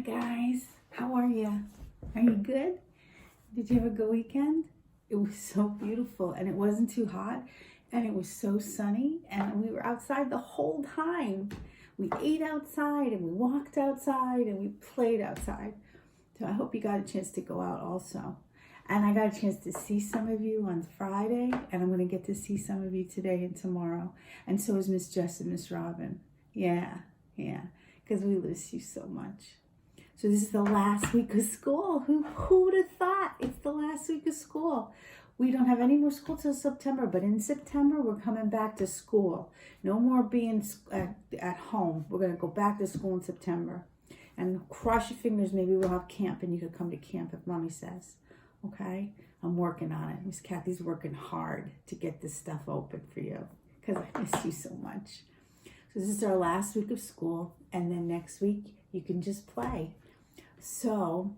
guys, how are you? Are you good? Did you have a good weekend? It was so beautiful and it wasn't too hot and it was so sunny and we were outside the whole time. We ate outside and we walked outside and we played outside. So I hope you got a chance to go out also. And I got a chance to see some of you on Friday, and I'm going to get to see some of you today and tomorrow. And so is Miss Jess and Miss Robin. Yeah, because we miss you so much. So this is the last week of school. Who would have thought it's the last week of school? We don't have any more school till September, but in September we're coming back to school. No more being at home. We're going to go back to school in September. And cross your fingers, maybe we'll have camp and you could come to camp if Mommy says. Okay? I'm working on it. Miss Kathy's working hard to get this stuff open for you because I miss you so much. So this is our last week of school, and then next week you can just play. So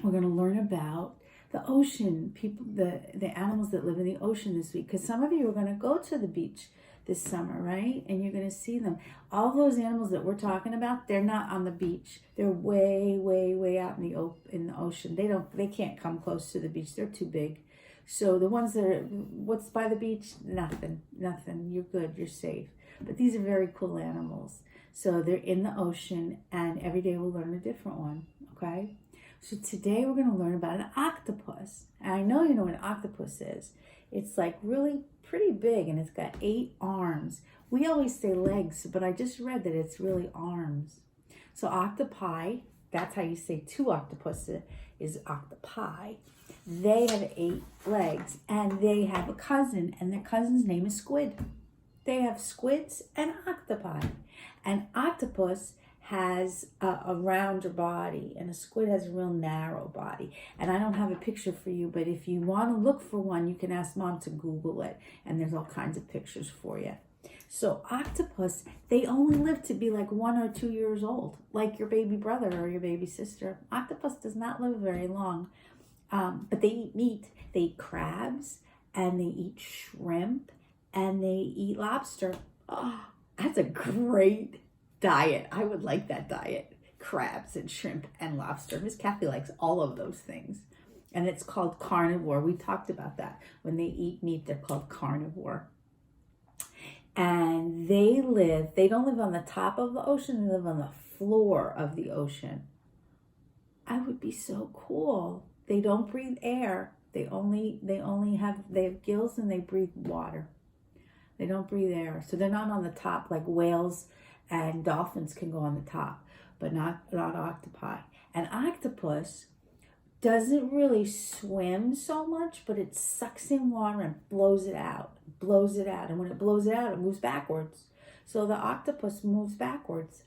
we're going to learn about the ocean, people, the animals that live in the ocean this week, because some of you are going to go to the beach this summer, right? And you're going to see them. All those animals that we're talking about, they're not on the beach. They're way, way, way out in the ocean. They can't come close to the beach. They're too big. So the ones that are, what's by the beach? Nothing. You're good. You're safe. But these are very cool animals. So they're in the ocean, and every day we'll learn a different one, okay? So today we're going to learn about an octopus. And I know you know what an octopus is. It's like really pretty big, and it's got 8 arms. We always say legs, but I just read that it's really arms. So octopi, that's how you say 2 octopus is octopi. They have 8 legs, and they have a cousin, and their cousin's name is squid. They have squids and octopi. An octopus has a rounder body, and a squid has a real narrow body. And I don't have a picture for you, but if you want to look for one, you can ask Mom to Google it, and there's all kinds of pictures for you. So octopus, they only live to be like 1 or 2 years old, like your baby brother or your baby sister. Octopus does not live very long, but they eat meat. They eat crabs, and they eat shrimp, and they eat lobster. Oh, that's a great diet. I would like that diet. Crabs and shrimp and lobster. Miss Kathy likes all of those things. And it's called carnivore. We talked about that. When they eat meat, they're called carnivore. And they don't live on the top of the ocean, they live on the floor of the ocean. I would be so cool. They don't breathe air. They have gills, and they breathe water. They don't breathe air. So they're not on the top like whales and dolphins can go on the top, but not octopi. An octopus doesn't really swim so much, but it sucks in water and blows it out. And when it blows it out, it moves backwards. So the octopus moves backwards.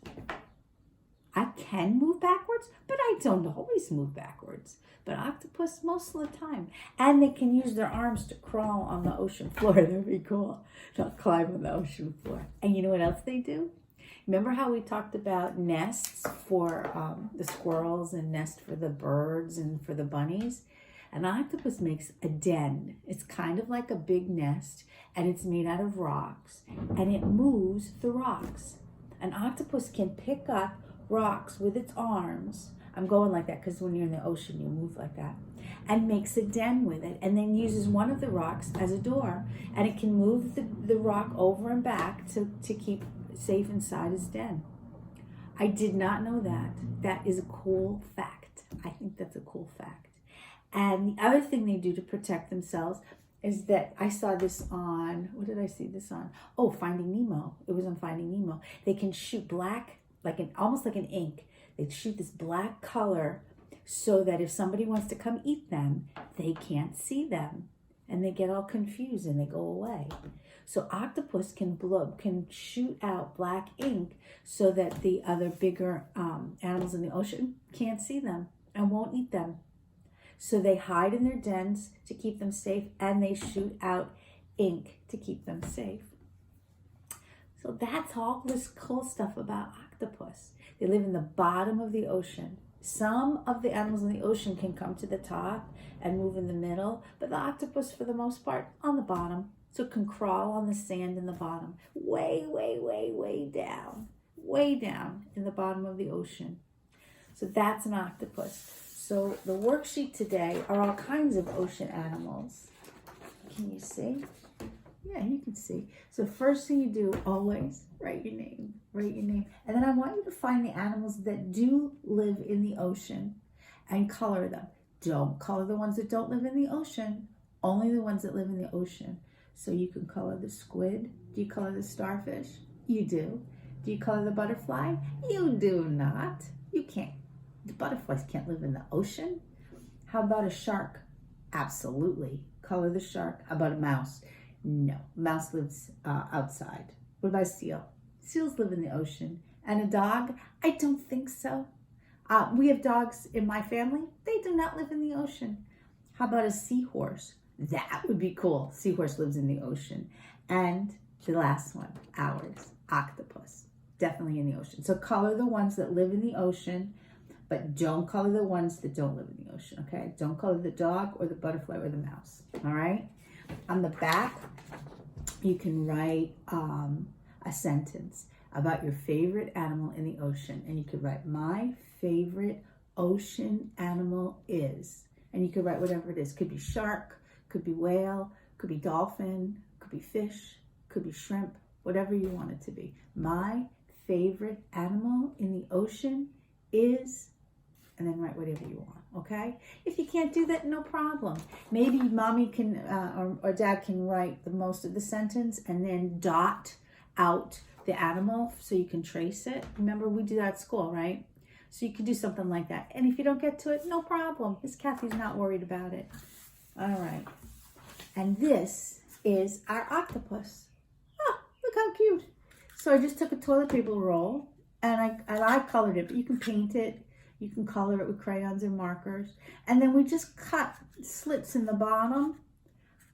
I can move backwards, but I don't always move backwards. But octopus most of the time. And they can use their arms to crawl on the ocean floor. That'd be cool. They'll climb on the ocean floor. And you know what else they do? Remember how we talked about nests for the squirrels and nests for the birds and for the bunnies? An octopus makes a den. It's kind of like a big nest, and it's made out of rocks, and it moves the rocks. An octopus can pick up rocks with its arms. I'm going like that because when you're in the ocean, you move like that. And makes a den with it, and then uses one of the rocks as a door. And it can move the rock over and back to keep safe inside his den. I did not know that. That is a cool fact. I think that's a cool fact. And the other thing they do to protect themselves is that I saw this on, what did I see this on? Oh, Finding Nemo. It was on Finding Nemo. They can shoot black, almost like an ink. They shoot this black color so that if somebody wants to come eat them, they can't see them. And they get all confused and they go away. So octopus can shoot out black ink so that the other bigger animals in the ocean can't see them and won't eat them. So they hide in their dens to keep them safe, and they shoot out ink to keep them safe. So that's all this cool stuff about octopus. They live in the bottom of the ocean. Some of the animals in the ocean can come to the top and move in the middle, but the octopus, for the most part, on the bottom. So it can crawl on the sand in the bottom, way, way, way, way down in the bottom of the ocean. So that's an octopus. So the worksheet today are all kinds of ocean animals. Can you see? Yeah, you can see. So first thing you do, always write your name. Write your name. And then I want you to find the animals that do live in the ocean and color them. Don't color the ones that don't live in the ocean. Only the ones that live in the ocean. So you can color the squid. Do you color the starfish? You do. Do you color the butterfly? You do not. You can't. The butterflies can't live in the ocean. How about a shark? Absolutely. Color the shark. How about a mouse? No. Mouse lives outside. What about a seal? Seals live in the ocean. And a dog? I don't think so. We have dogs in my family. They do not live in the ocean. How about a seahorse? That would be cool. Seahorse lives in the ocean. And the last one, ours, octopus. Definitely in the ocean. So color the ones that live in the ocean, but don't color the ones that don't live in the ocean, okay? Don't color the dog or the butterfly or the mouse, all right? On the back, you can write a sentence about your favorite animal in the ocean. And you could write, my favorite ocean animal is, and you could write whatever it is. Could be shark, could be whale, could be dolphin, could be fish, could be shrimp, whatever you want it to be. My favorite animal in the ocean is, and then write whatever you want, okay? If you can't do that, no problem. Maybe mommy can, or dad can write the most of the sentence and then dot out the animal so you can trace it. Remember, we do that at school, right? So you can do something like that. And if you don't get to it, no problem. Miss Kathy's not worried about it. All right. And this is our octopus. Oh, look how cute. So I just took a toilet paper roll and I colored it, but you can paint it. You can color it with crayons or markers. And then we just cut slits in the bottom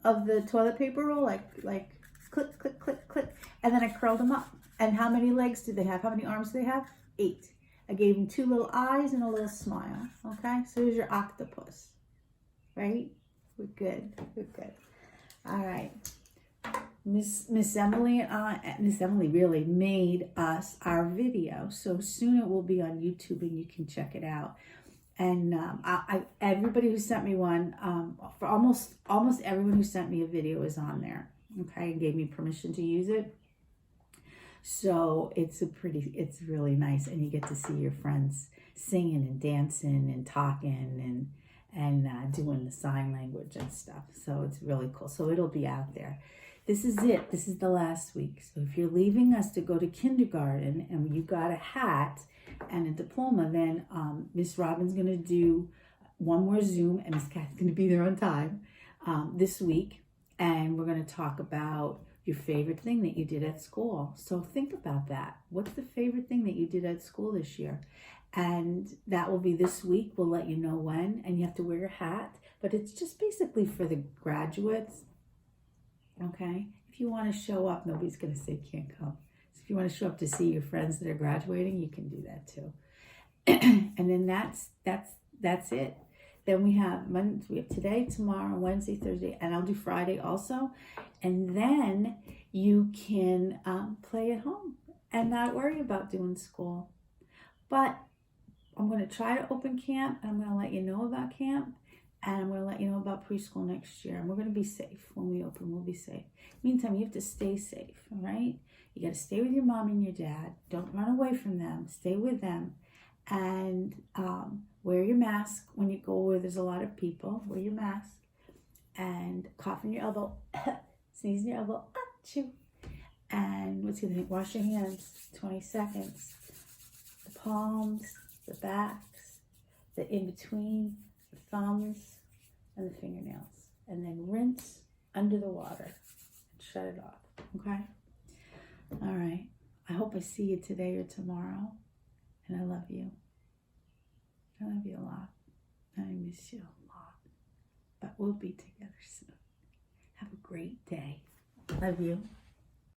of the toilet paper roll, like click, click, click, click. And then I curled them up. And how many legs do they have? How many arms do they have? 8. I gave them 2 little eyes and a little smile. Okay, so here's your octopus. Right? We're good. We're good. All right. Miss Emily really made us our video, so soon it will be on YouTube and you can check it out. And everybody who sent me one, for almost everyone who sent me a video is on there. Okay, and gave me permission to use it. So it's really nice, and you get to see your friends singing and dancing and talking and doing the sign language and stuff. So it's really cool. So it'll be out there. This is it. This is the last week. So if you're leaving us to go to kindergarten and you got a hat and a diploma, then Miss Robin's going to do one more Zoom, and Miss Kat's going to be there on time this week. And we're going to talk about your favorite thing that you did at school. So think about that. What's the favorite thing that you did at school this year? And that will be this week. We'll let you know when. And you have to wear your hat. But it's just basically for the graduates. Okay? If you want to show up, nobody's going to say can't come. So if you want to show up to see your friends that are graduating, you can do that too. And then that's it. Then we have Monday, we have today, tomorrow, Wednesday, Thursday, and I'll do Friday also. And then you can play at home and not worry about doing school. But I'm going to try to open camp, and I'm going to let you know about camp, and I'm going to let you know about preschool next year. And we're going to be safe. When we open, we'll be safe. Meantime, you have to stay safe, all right? You got to stay with your mom and your dad. Don't run away from them. Stay with them. And wear your mask when you go where there's a lot of people. Wear your mask. And cough in your elbow. Sneeze in your elbow. Achoo. And what's the other thing? Wash your hands. 20 seconds. The palms, the backs, the in-between, the thumbs, and the fingernails. And then rinse under the water. And shut it off. Okay? All right. I hope I see you today or tomorrow. And I love you. I love you a lot. I miss you a lot. But we'll be together soon. Have a great day. Love you.